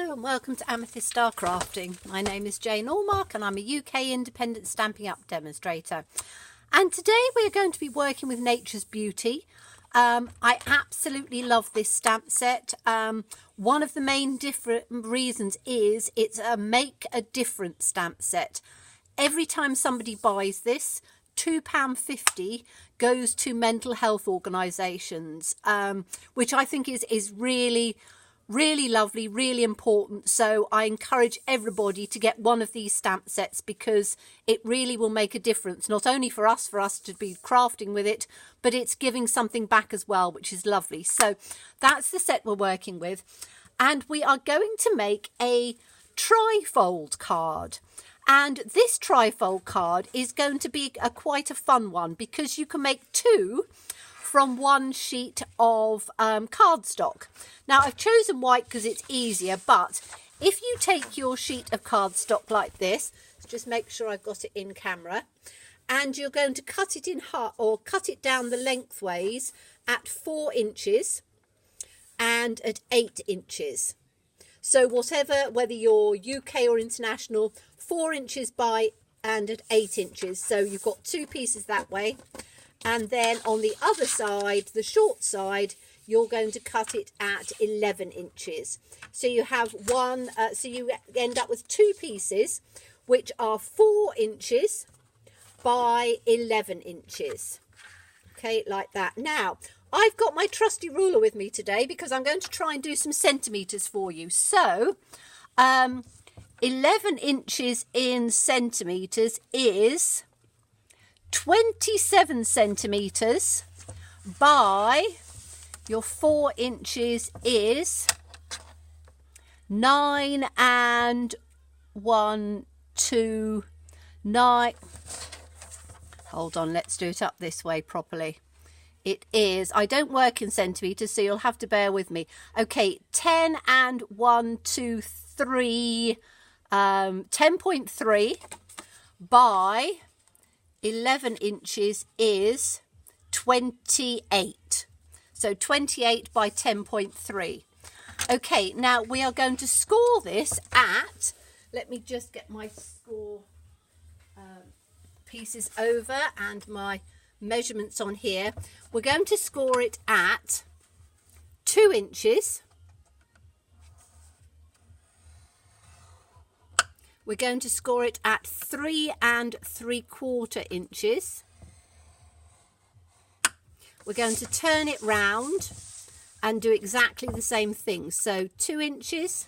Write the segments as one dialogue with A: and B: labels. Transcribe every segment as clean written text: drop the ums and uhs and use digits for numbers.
A: Hello and welcome to Amethyst Star Crafting. My name is Jane Allmark and I'm a UK independent Stampin' Up demonstrator. And today we're going to be working with Nature's Beauty. I absolutely love this stamp set. One of the main different reasons is it's a make a difference stamp set. Every time somebody buys this, £2.50 goes to mental health organisations, which I think is really lovely, really important. So I encourage everybody to get one of these stamp sets because it really will make a difference, not only for us to be crafting with it, but it's giving something back as well, which is lovely. So that's the set we're working with. And we are going to make a trifold card. And this trifold card is going to be quite a fun one because you can make two from one sheet of cardstock. Now I've chosen white because it's easier, but if you take your sheet of cardstock like this, just make sure I've got it in camera, and you're going to cut it in half or cut it down the lengthways at 4 inches and at 8 inches. So whether you're UK or international, 4 inches by and at 8 inches. So you've got two pieces that way. And then on the other side, the short side, you're going to cut it at 11 inches. So you have one, so you end up with two pieces, which are 4 inches by 11 inches. Okay, like that. Now, I've got my trusty ruler with me today because I'm going to try and do some centimetres for you. So, 11 inches in centimetres is 27 centimetres by your 4 inches is 9 and 1, 2, 9. Hold on, let's do it up this way properly. It is, I don't work in centimetres, so you'll have to bear with me. Okay, 10 and 1, 2, 3, 10.3 by 11 inches is 28. So 28 by 10.3. Okay, now we are going to score this at, let me just get my score pieces over and my measurements on here. We're going to score it at 2 inches. We're going to score it at 3 3/4 inches. We're going to turn it round and do exactly the same thing. So 2 inches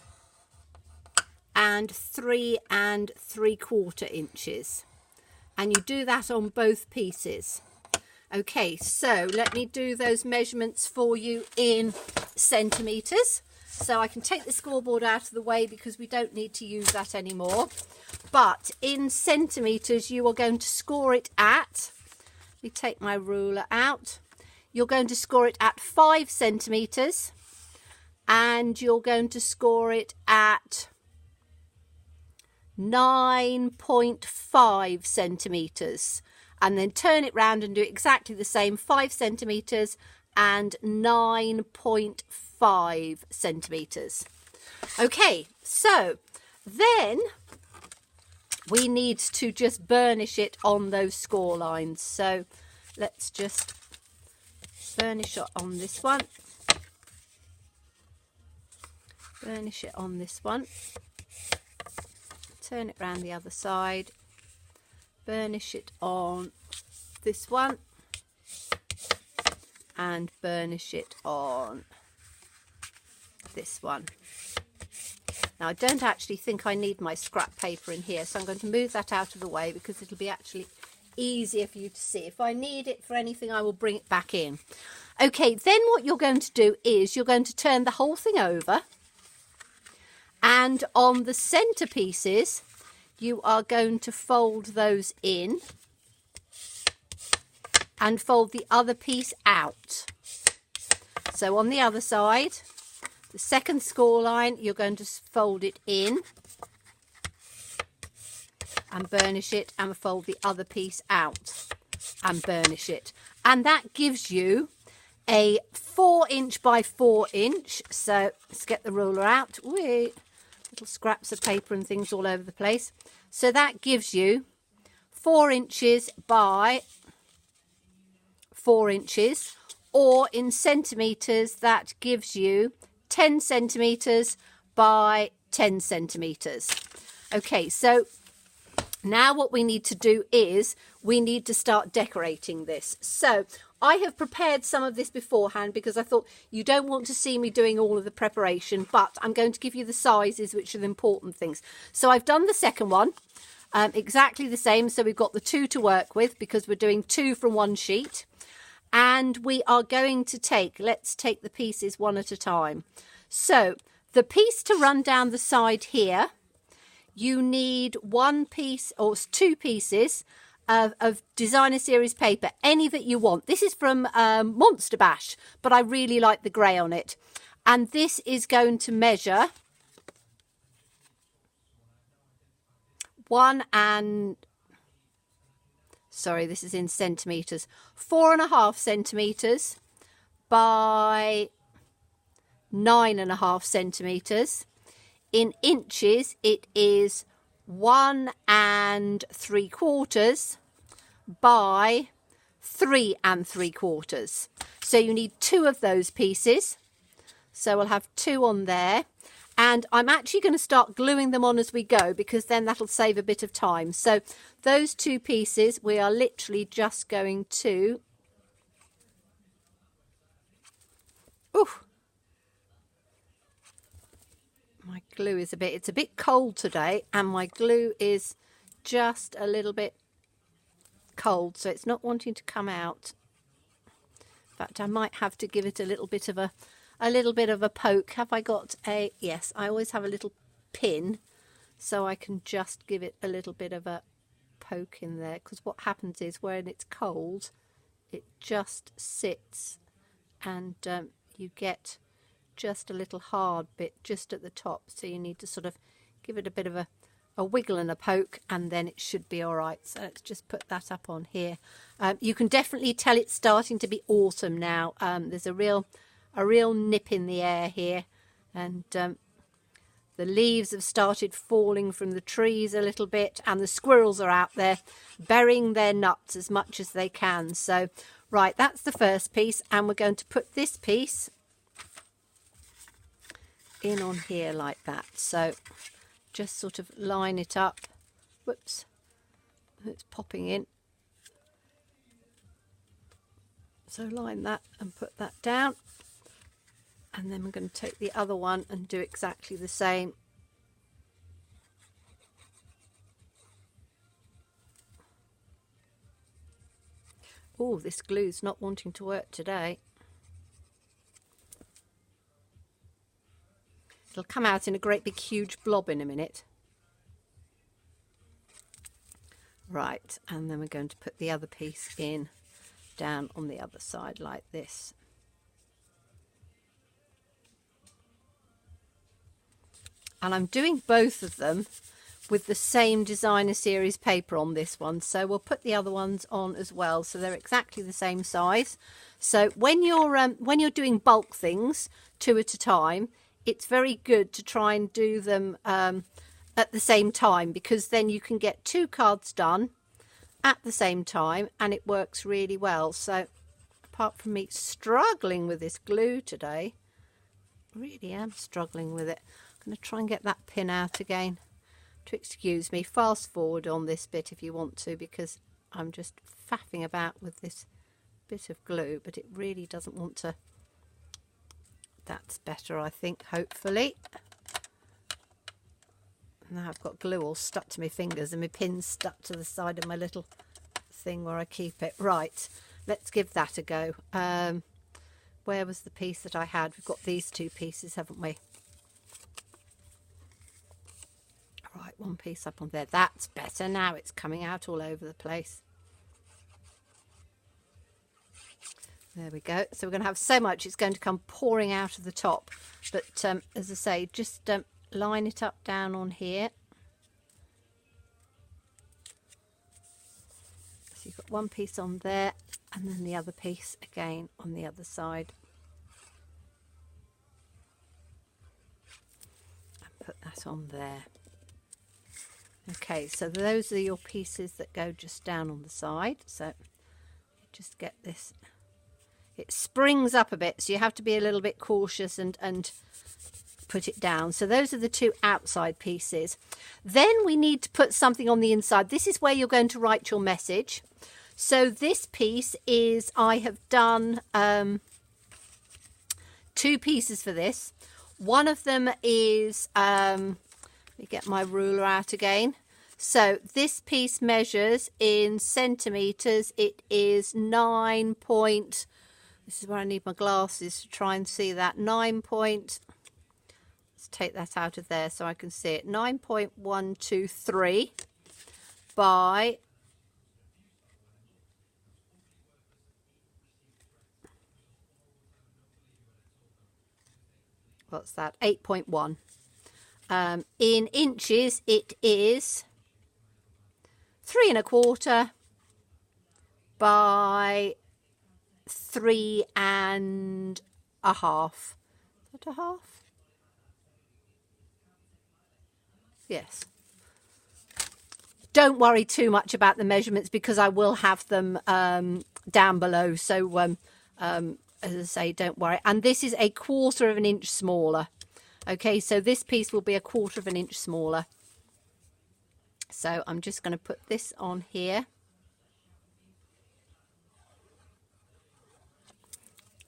A: and 3 3/4 inches. And you do that on both pieces. Okay, so let me do those measurements for you in centimetres. So I can take the scoreboard out of the way because we don't need to use that anymore. But in centimetres, you are going to score it at, let me take my ruler out. You're going to score it at 5 centimetres. And you're going to score it at 9.5 centimetres. And then turn it round and do exactly the same, 5 centimetres and 9.5 centimetres. Okay, so then we need to just burnish it on those score lines. So let's just burnish it on this one. Burnish it on this one. Turn it round the other side. Burnish it on this one. And burnish it on this one. Now I don't actually think I need my scrap paper in here, so I'm going to move that out of the way because it'll be actually easier for you to see. If I need it for anything, I will bring it back in. Okay, then what you're going to do is you're going to turn the whole thing over, and on the centre pieces you are going to fold those in and fold the other piece out. So on the other side, the second score line, you're going to fold it in and burnish it and fold the other piece out and burnish it. And that gives you a 4 inch by 4 inch. So let's get the ruler out. Wait. little scraps of paper and things all over the place. So that gives you 4 inches by 4 inches, or in centimetres that gives you 10 centimetres by 10 centimetres. Okay, so now what we need to do is we need to start decorating this. So I have prepared some of this beforehand because I thought you don't want to see me doing all of the preparation, but I'm going to give you the sizes, which are the important things. So I've done the second one exactly the same. So we've got the 2 to work with because we're doing 2 from one sheet. And we are going to let's take the pieces one at a time. So the piece to run down the side here, you need 1 piece or 2 pieces of designer series paper, any that you want. This is from Monster Bash, but I really like the grey on it. And this is going to measure this is in centimetres, 4.5 centimetres by 9.5 centimetres. In inches, it is 1 3/4 by 3 3/4. So you need 2 of those pieces. So we'll have 2 on there. And I'm actually going to start gluing them on as we go because then that'll save a bit of time. So those 2 pieces, we are literally just going to... Oof. My glue is it's a bit cold today, and my glue is just a little bit cold, so it's not wanting to come out. In fact, I might have to give it a little bit of a poke. Have I got a... Yes, I always have a little pin, so I can just give it a little bit of a poke in there, because what happens is when it's cold, it just sits and you get just a little hard bit just at the top, so you need to sort of give it a bit of a wiggle and a poke, and then it should be all right. So let's just put that up on here. You can definitely tell it's starting to be autumn now. There's a real nip in the air here, and the leaves have started falling from the trees a little bit, and the squirrels are out there burying their nuts as much as they can. So right, that's the first piece, and we're going to put this piece in on here like that. So just sort of line it up. Whoops, it's popping in. So line that and put that down. And then we're going to take the other one and do exactly the same. Oh, this glue's not wanting to work today. It'll come out in a great big huge blob in a minute. Right, and then we're going to put the other piece in down on the other side like this. And I'm doing both of them with the same designer series paper on this one, so we'll put the other ones on as well, so they're exactly the same size. So when you're doing bulk things 2 at a time, it's very good to try and do them at the same time, because then you can get 2 cards done at the same time and it works really well. So apart from me struggling with this glue today, I really am struggling with it. I'm going to try and get that pin out again. To excuse me, fast forward on this bit if you want to, because I'm just faffing about with this bit of glue, but it really doesn't want to. That's better, I think, hopefully. Now I've got glue all stuck to my fingers and my pin's stuck to the side of my little thing where I keep it. Right, let's give that a go. Where was the piece that I had? We've got these 2 pieces, haven't we? Right, 1 piece up on there. That's better. Now it's coming out all over the place. There we go. So we're going to have so much, it's going to come pouring out of the top. But as I say, just line it up down on here. So you've got 1 piece on there, and then the other piece again on the other side. And put that that on there. Okay, so those are your pieces that go just down on the side. So just get this. It springs up a bit, so you have to be a little bit cautious and put it down. So those are the two outside pieces. Then we need to put something on the inside. This is where you're going to write your message. So this piece is, I have done two pieces for this. One of them is, let me get my ruler out again. So this piece measures in centimetres. It is 9 point, this is where I need my glasses to try and see that, 9 point, let's take that out of there so I can see it, 9.123 by what's that, 8.1. In inches it is 3 1/4 by 3 1/2. Is that a half? Yes. Don't worry too much about the measurements because I will have them down below. So as I say, don't worry. And this is 1/4 of an inch smaller. Okay, so this piece will be 1/4 of an inch smaller. So I'm just going to put this on here.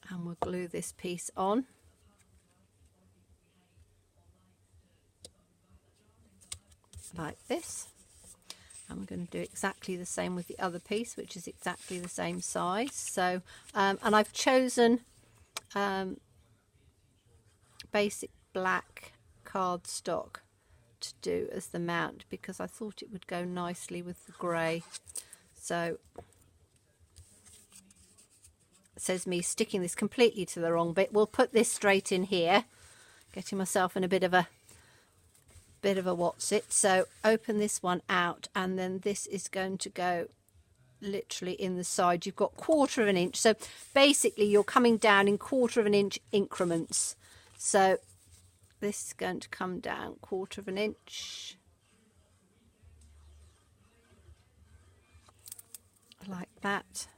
A: And we'll glue this piece on. Like this. And we're going to do exactly the same with the other piece, which is exactly the same size. So, and I've chosen basic black cardstock to do as the mount because I thought it would go nicely with the grey. So it says me sticking this completely to the wrong bit. We'll put this straight in here, getting myself in a bit of a what's it. So open this one out, and then this is going to go literally in the side. You've got 1/4 of an inch, so basically you're coming down in 1/4 of an inch increments. So this is going to come down 1/4 of an inch like that,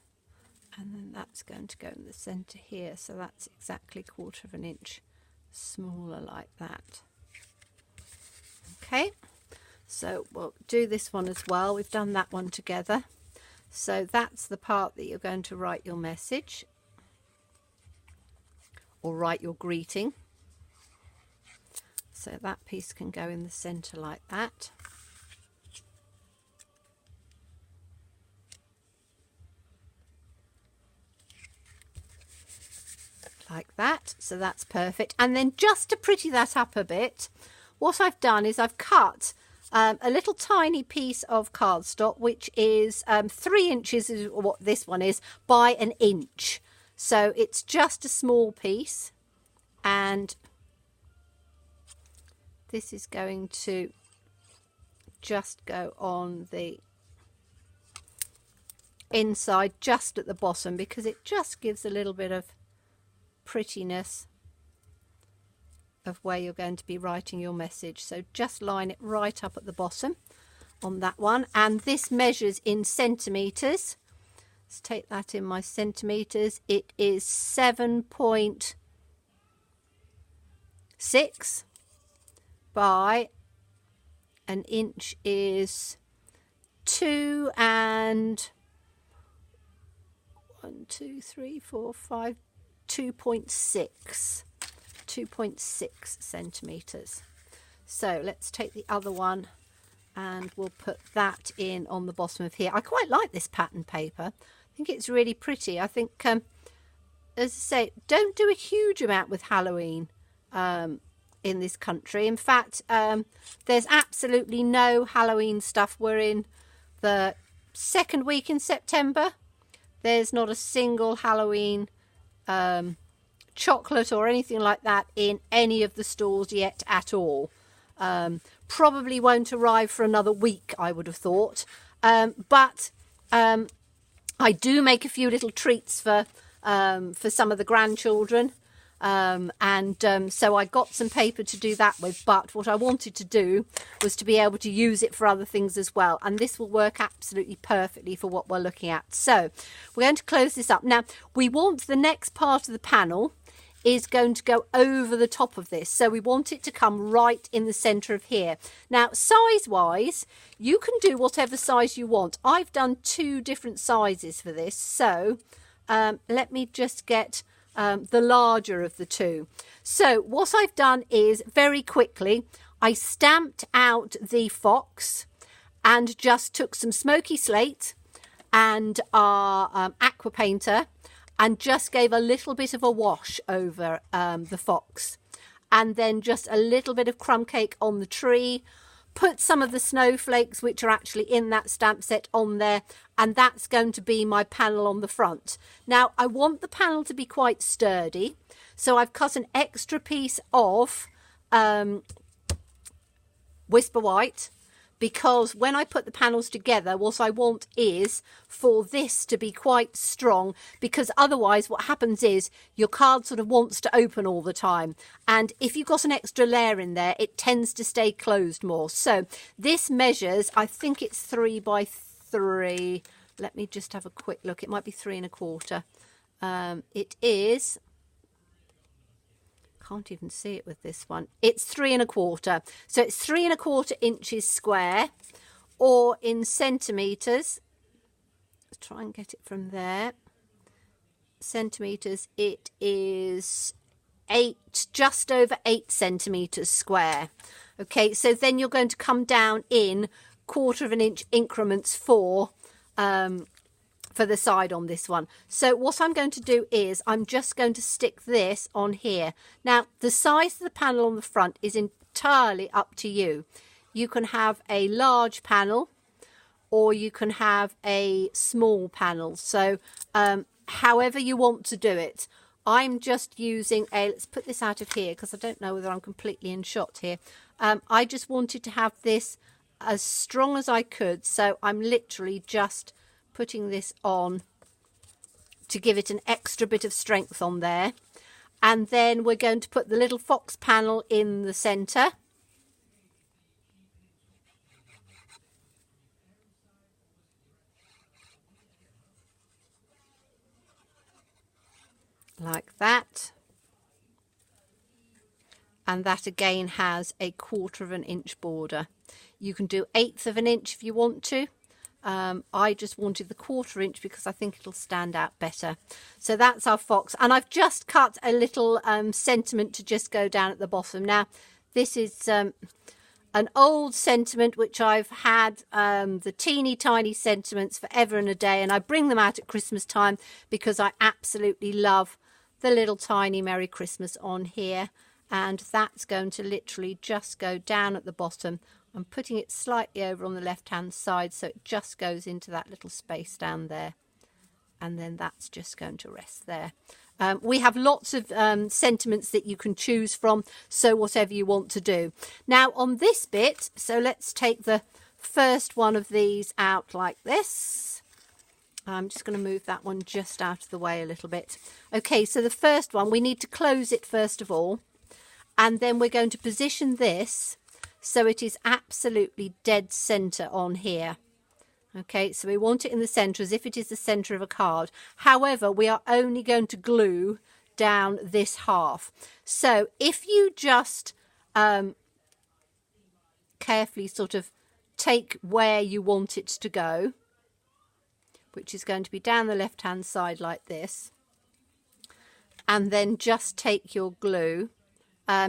A: and then that's going to go in the center here, so that's exactly 1/4 of an inch smaller like that. Okay, so we'll do this one as well. We've done that one together. So that's the part that you're going to write your message or write your greeting. So that piece can go in the center like that. Like that. So that's perfect. And then just to pretty that up a bit, what I've done is I've cut a little tiny piece of cardstock, which is 3 inches is what this one is, by 1 inch. So it's just a small piece, and this is going to just go on the inside just at the bottom because it just gives a little bit of prettiness of where you're going to be writing your message. So just line it right up at the bottom on that one, and this measures in centimeters. Let's take that in my centimeters. It is 7.6 by 1 inch is 2 and 1, 2, 3, 4, 5, 2.6 centimeters. So let's take the other one and we'll put that in on the bottom of here. I quite like this pattern paper. I think it's really pretty. I think as I say, don't do a huge amount with Halloween in this country. In fact, there's absolutely no Halloween stuff. We're in the 2nd week in September. There's not a single Halloween chocolate or anything like that in any of the stores yet at all. Probably won't arrive for another week, I would have thought. But I do make a few little treats for some of the grandchildren. So I got some paper to do that with, but what I wanted to do was to be able to use it for other things as well, and this will work absolutely perfectly for what we're looking at. So we're going to close this up. Now we want the next part of the panel is going to go over the top of this, so we want it to come right in the center of here. Now size wise, you can do whatever size you want. I've done 2 different sizes for this, so let me just get the larger of the 2. So what I've done is, very quickly, I stamped out the fox and just took some smoky slate and our aqua painter and just gave a little bit of a wash over the fox, and then just a little bit of crumb cake on the tree, put some of the snowflakes which are actually in that stamp set on there, and that's going to be my panel on the front. Now I want the panel to be quite sturdy, so I've cut an extra piece of Whisper White, because when I put the panels together, what I want is for this to be quite strong, because otherwise what happens is your card sort of wants to open all the time, and if you've got an extra layer in there, it tends to stay closed more. So this measures, I think it's 3 by 3. Let me just have a quick look. It might be 3 1/4. It is, can't even see it with this one, it's 3 1/4. So it's 3 1/4 inches square, or in centimeters, let's try and get it from there, centimeters, it is 8, just over 8 centimeters square. Okay, so then you're going to come down in 1/4 of an inch increments for the side on this one. So what I'm going to do is I'm just going to stick this on here. Now the size of the panel on the front is entirely up to you. You can have a large panel or you can have a small panel, so however you want to do it. I'm just using a, let's put this out of here because I don't know whether I'm completely in shot here. I just wanted to have this as strong as I could, so I'm literally just putting this on to give it an extra bit of strength on there. And then we're going to put the little fox panel in the center. Like that. And that again has a 1/4 of an inch border. You can do 1/8 of an inch if you want to. I just wanted the 1/4 inch because I think it'll stand out better. So that's our fox, and I've just cut a little sentiment to just go down at the bottom. Now this is an old sentiment which I've had, the teeny tiny sentiments forever and a day, and I bring them out at Christmas time because I absolutely love the little tiny Merry Christmas on here, and that's going to literally just go down at the bottom. I'm putting it slightly over on the left hand side so it just goes into that little space down there, and then that's just going to rest there. We have lots of sentiments that you can choose from, so whatever you want to do. Now on this bit, so let's take the first one of these out like this. I'm just going to move that one just out of the way a little bit. Okay, so the first one, we need to close it first of all, and then we're going to position this so it is absolutely dead center on here. Okay, so we want it in the center as if it is the center of a card. However, we are only going to glue down this half. So if you just carefully sort of take where you want it to go, which is going to be down the left hand side like this, and then just take your glue.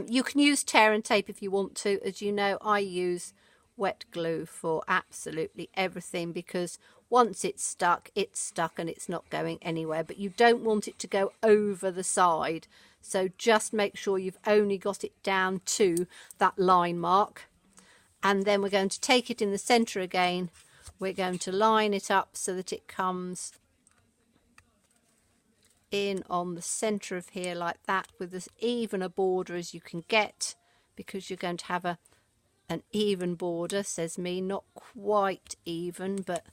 A: You can use tear and tape if you want to. As you know, I use wet glue for absolutely everything because once it's stuck and it's not going anywhere. But you don't want it to go over the side. So just make sure you've only got it down to that line mark. And then we're going to take it in the center again. We're going to line it up so that it comes in on the center of here like that, with as even a border as you can get, because you're going to have an even border, says me, not quite even, but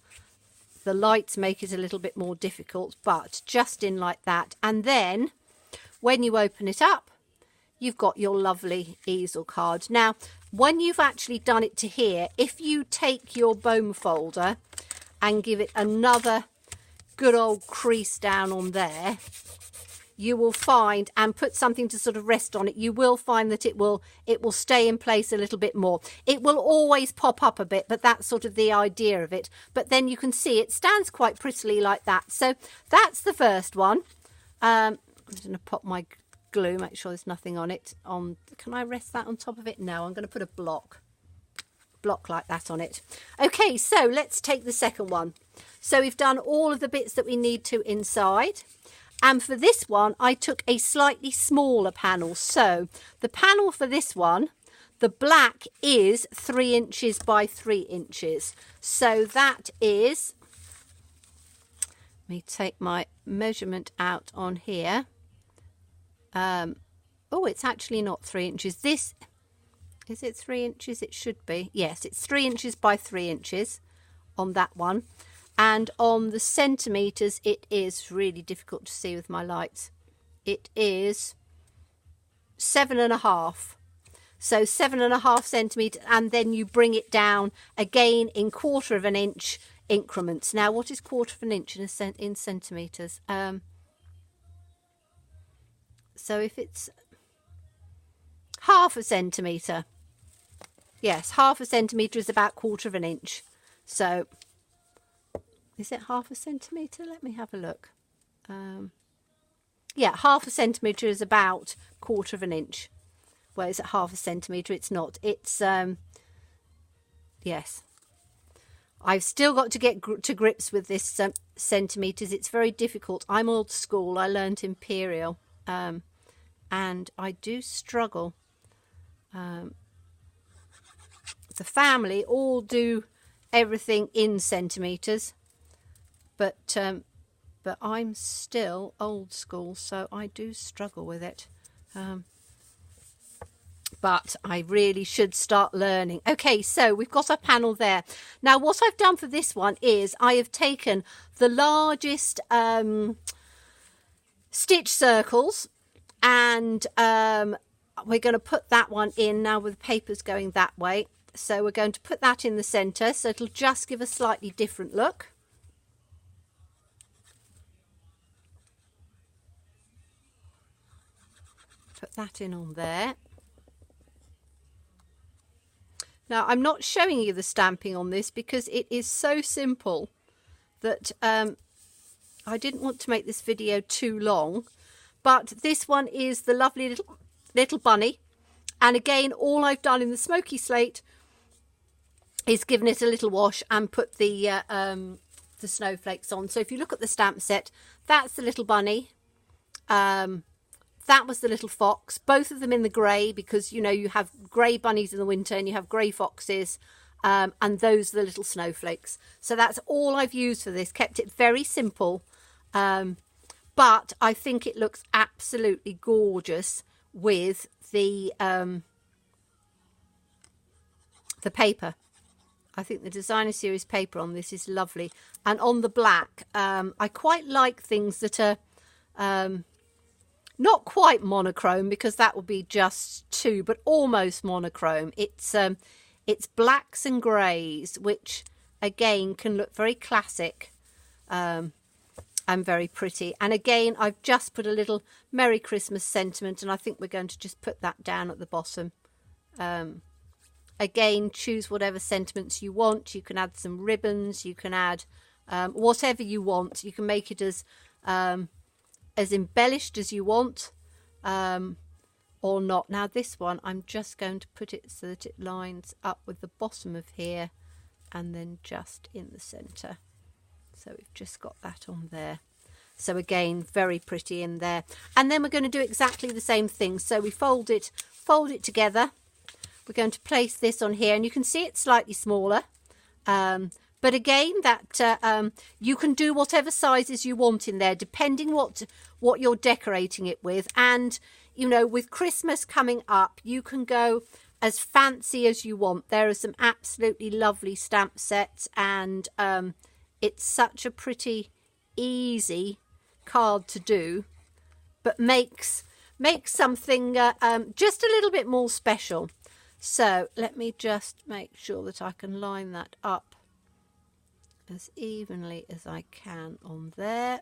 A: the lights make it a little bit more difficult, but just in like that. And then when you open it up, you've got your lovely easel card. Now, when you've actually done it to here, if you take your bone folder and give it another good old crease down on there, you will find, and put something to sort of rest on it, you will find that it will stay in place a little bit more. It will always pop up a bit, but that's sort of the idea of it. But then you can see it stands quite prettily like that. So that's the first one. I'm going to pop my glue, make sure there's nothing on it. Can I rest that on top of it? No, I'm going to put a block like that on it. Okay, so let's take the second one. So we've done all of the bits that we need to inside. And for this one, I took a slightly smaller panel. So the panel for this one, the black is 3 inches by 3 inches. So that is, let me take my measurement out on here. Oh, it's actually not 3 inches. This, is it 3 inches? It should be. Yes, it's 3 inches by 3 inches on that one. And on the centimetres, it is really difficult to see with my lights. It is 7.5. So 7.5 centimetres, and then you bring it down again in 1/4 of an inch increments. Now, what is 1/4 of an inch in centimetres? So if it's 1/2 centimetre, yes, 1/2 centimetre is about 1/4 of an inch. So is it 1/2 centimetre? Let me have a look. Yeah, 1/2 centimetre is about 1/4 of an inch. Well, is it 1/2 centimetre? It's not. It's, yes. I've still got to get to grips with this centimetres. It's very difficult. I'm old school. I learnt imperial. And I do struggle. The family all do everything in centimetres. But I'm still old school, so I do struggle with it. But I really should start learning. Okay, so we've got our panel there. Now, what I've done for this one is I have taken the largest stitch circles, and we're going to put that one in now with the papers going that way. So we're going to put that in the centre, so it'll just give a slightly different look. Put that in on there. Now, I'm not showing you the stamping on this because it is so simple that I didn't want to make this video too long. But this one is the lovely little bunny. And again, all I've done in the smoky slate is given it a little wash and put the snowflakes on. So if you look at the stamp set, that's the little bunny. That was the little fox, both of them in the grey, because, you know, you have grey bunnies in the winter and you have grey foxes, and those are the little snowflakes. So that's all I've used for this, kept it very simple, but I think it looks absolutely gorgeous with the paper. I think the designer series paper on this is lovely. And on the black, I quite like things that are not quite monochrome, because that would be just two, but almost monochrome. It's blacks and greys, which again can look very classic and very pretty. And again, I've just put a little Merry Christmas sentiment, and I think we're going to just put that down at the bottom. Again, choose whatever sentiments you want. You can add some ribbons, you can add whatever you want. You can make it as embellished as you want, or not. Now this one, I'm just going to put it so that it lines up with the bottom of here and then just in the centre. So we've just got that on there. So again, very pretty in there. And then we're going to do exactly the same thing. So we fold it together. We're going to place this on here, and you can see it's slightly smaller. But again, that you can do whatever sizes you want in there, depending what you're decorating it with. And, you know, with Christmas coming up, you can go as fancy as you want. There are some absolutely lovely stamp sets, and it's such a pretty, easy card to do, but makes make something just a little bit more special. So let me just make sure that I can line that up as evenly as I can on there.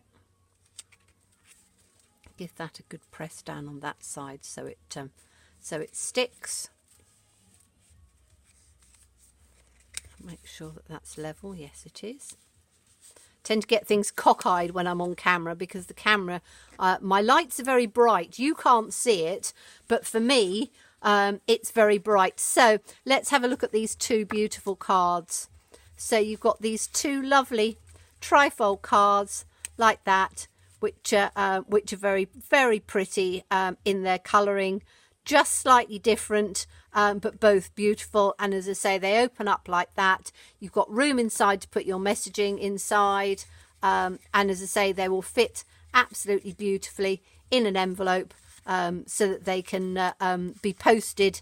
A: Give that a good press down on that side so it sticks. Make sure that that's level. Yes, it is. Tend to get things cockeyed when I'm on camera because the camera, my lights are very bright. You can't see it, but for me, it's very bright. So let's have a look at these two beautiful cards. So you've got these two lovely trifold cards like that, which are very, very pretty in their colouring. Just slightly different, but both beautiful. And as I say, they open up like that. You've got room inside to put your messaging inside. And as I say, they will fit absolutely beautifully in an envelope so that they can be posted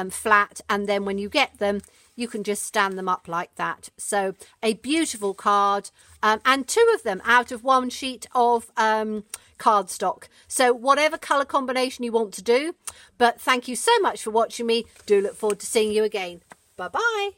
A: flat. And then when you get them, you can just stand them up like that. So a beautiful card, and two of them out of one sheet of cardstock. So whatever colour combination you want to do. But thank you so much for watching me. Do look forward to seeing you again. Bye bye.